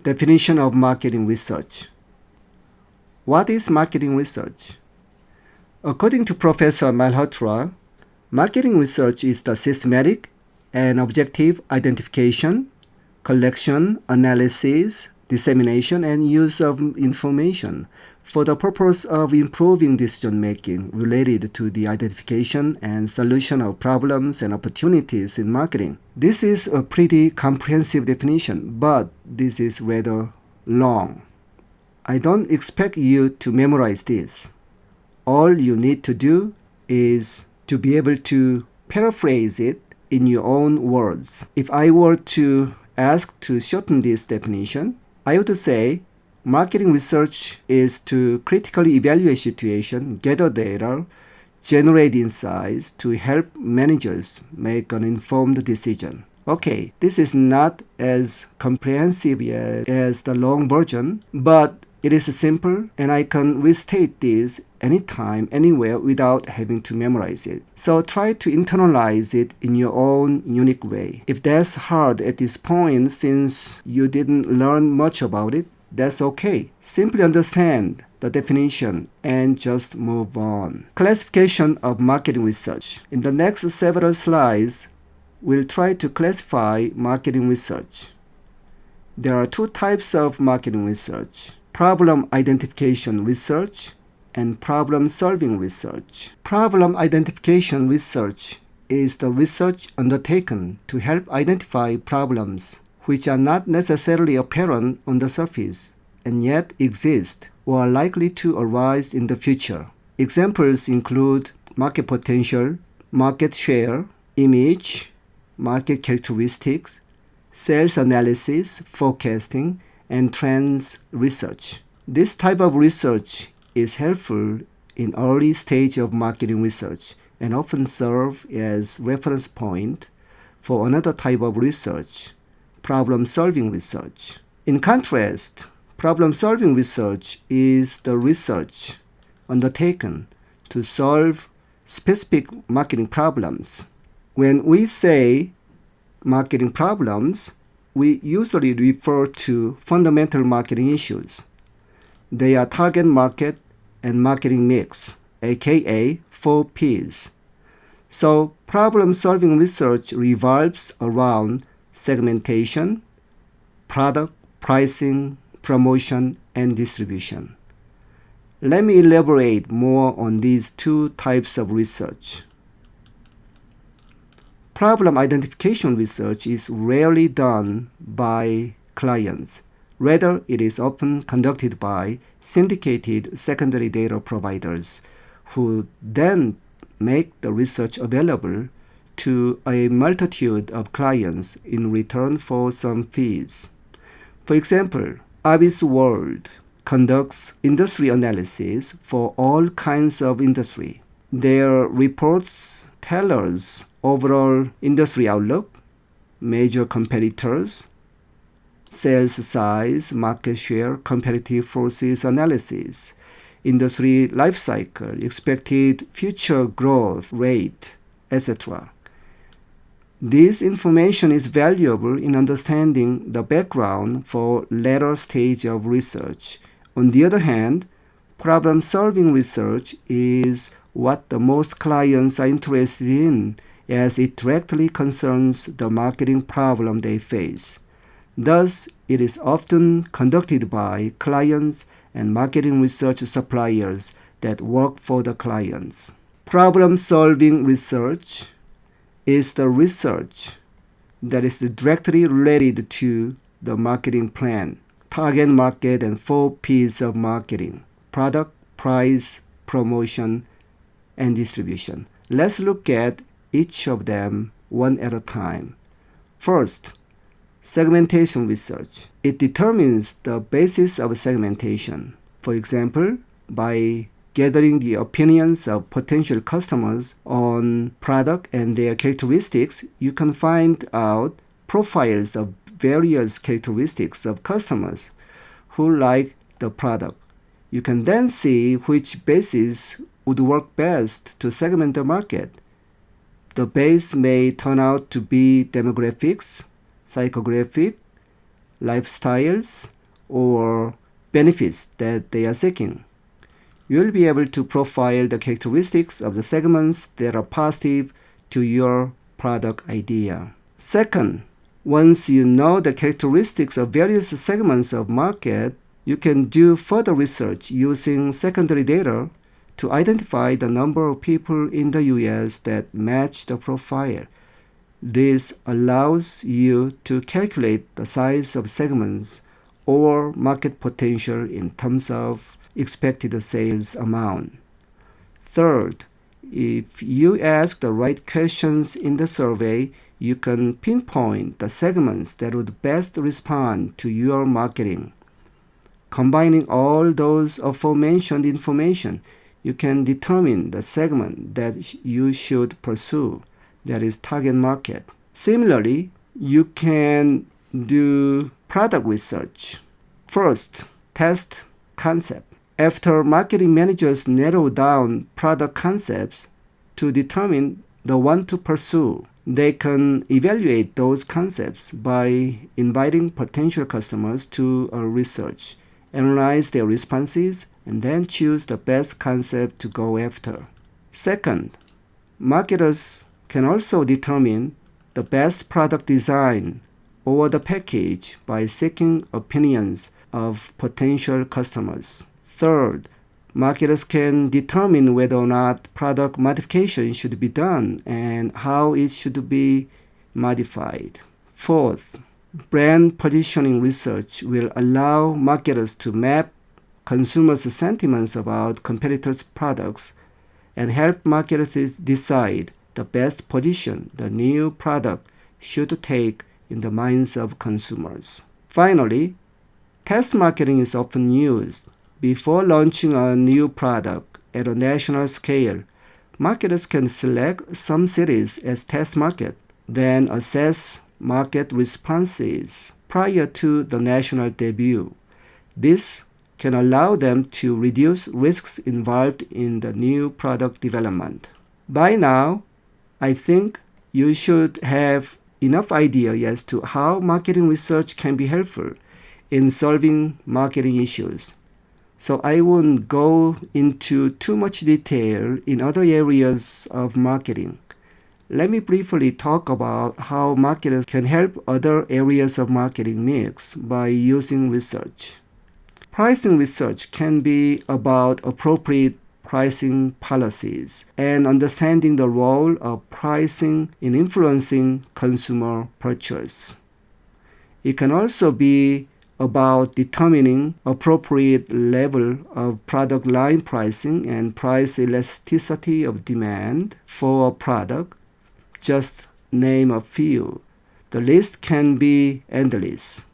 Definition of marketing research. What is marketing research? According to Professor Malhotra, marketing research is the systematic and objective identification, collection, analysis, dissemination, and use of information for the purpose of improving decision-making related to the identification and solution of problems and opportunities in marketing. This is a pretty comprehensive definition, but this is rather long. I don't expect you to memorize this. All you need to do is to be able to paraphrase it in your own words. If I were to ask to shorten this definition, I would say marketing research is to critically evaluate situation, gather data, generate insights to help managers make an informed decision. Okay, this is not as comprehensive as the long version, but it is simple and I can restate this anytime, anywhere without having to memorize it. So try to internalize it in your own unique way. If that's hard at this point since you didn't learn much about it, that's okay. Simply understand the definition and just move on. Classification of marketing research. In the next several slides, we'll try to classify marketing research. There are two types of marketing research: problem identification research and problem-solving research. Problem identification research is the research undertaken to help identify problems which are not necessarily apparent on the surface and yet exist or are likely to arise in the future. Examples include market potential, market share, image, market characteristics, sales analysis, forecasting, and trends research. This type of research is helpful in early stage of marketing research and often serve as reference point for another type of research, problem-solving research. In contrast, problem-solving research is the research undertaken to solve specific marketing problems. When we say marketing problems, we usually refer to fundamental marketing issues. They are target market and marketing mix, aka 4 Ps. So problem-solving research revolves around segmentation, product, pricing, promotion, and distribution. Let me elaborate more on these two types of research. Problem identification research is rarely done by clients. Rather, it is often conducted by syndicated secondary data providers who then make the research available to a multitude of clients in return for some fees. For example, IBISWorld conducts industry analysis for all kinds of industry. Their reports tell us overall industry outlook, major competitors, sales size, market share, competitive forces analysis, industry life cycle, expected future growth rate, etc. This information is valuable in understanding the background for later stage of research. On the other hand, problem-solving research is what the most clients are interested in, as it directly concerns the marketing problem they face. Thus, it is often conducted by clients and marketing research suppliers that work for the clients. Problem-solving research is the research that is directly related to the marketing plan, target market, and 4 Ps of marketing: product, price, promotion, and distribution. Let's look at each of them one at a time. First, segmentation research. It determines the basis of segmentation. For example, by gathering the opinions of potential customers on product and their characteristics, you can find out profiles of various characteristics of customers who like the product. You can then see which basis would work best to segment the market. The base may turn out to be demographics, psychographic, lifestyles, or benefits that they are seeking. You'll be able to profile the characteristics of the segments that are positive to your product idea. Second, once you know the characteristics of various segments of market, you can do further research using secondary data to identify the number of people in the US that match the profile. This allows you to calculate the size of segments or market potential in terms of expected sales amount. Third, if you ask the right questions in the survey, you can pinpoint the segments that would best respond to your marketing. Combining all those aforementioned information, you can determine the segment that you should pursue, that is target market. Similarly, you can do product research. First, test concept. After marketing managers narrow down product concepts to determine the one to pursue, they can evaluate those concepts by inviting potential customers to a research, analyze their responses, and then choose the best concept to go after. Second, marketers can also determine the best product design or the package by seeking opinions of potential customers. Third, marketers can determine whether or not product modification should be done and how it should be modified. Fourth, brand positioning research will allow marketers to map consumers' sentiments about competitors' products and help marketers decide the best position the new product should take in the minds of consumers. Finally, test marketing is often used. Before launching a new product at a national scale, marketers can select some cities as test market, then assess market responses prior to the national debut. This can allow them to reduce risks involved in the new product development. By now, I think you should have enough idea as to how marketing research can be helpful in solving marketing issues. So I won't go into too much detail in other areas of marketing. Let me briefly talk about how marketers can help other areas of marketing mix by using research. Pricing research can be about appropriate pricing policies and understanding the role of pricing in influencing consumer purchase. It can also be about determining appropriate level of product line pricing and price elasticity of demand for a product. Just name a few. The list can be endless.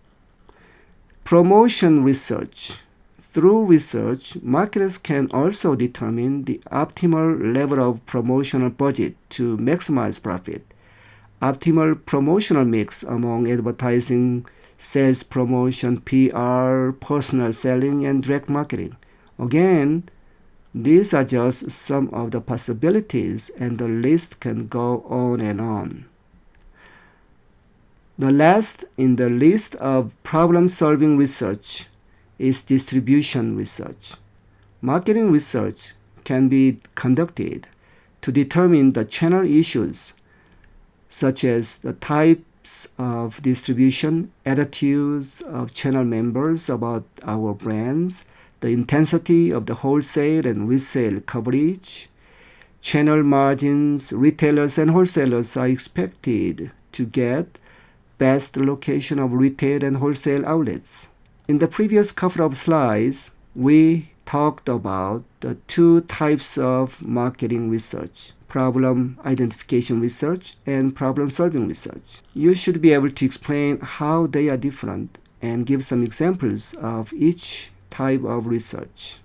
Promotion research. Through research, marketers can also determine the optimal level of promotional budget to maximize profit. Optimal promotional mix among advertising, sales promotion, PR, personal selling, and direct marketing. Again, these are just some of the possibilities, and the list can go on and on. The last in the list of problem-solving research is distribution research. Marketing research can be conducted to determine the channel issues, such as the types of distribution, attitudes of channel members about our brands, the intensity of the wholesale and resale coverage, channel margins. Retailers and wholesalers are expected to get best location of retail and wholesale outlets. In the previous couple of slides, we talked about the two types of marketing research: problem identification research and problem-solving research. You should be able to explain how they are different and give some examples of each type of research.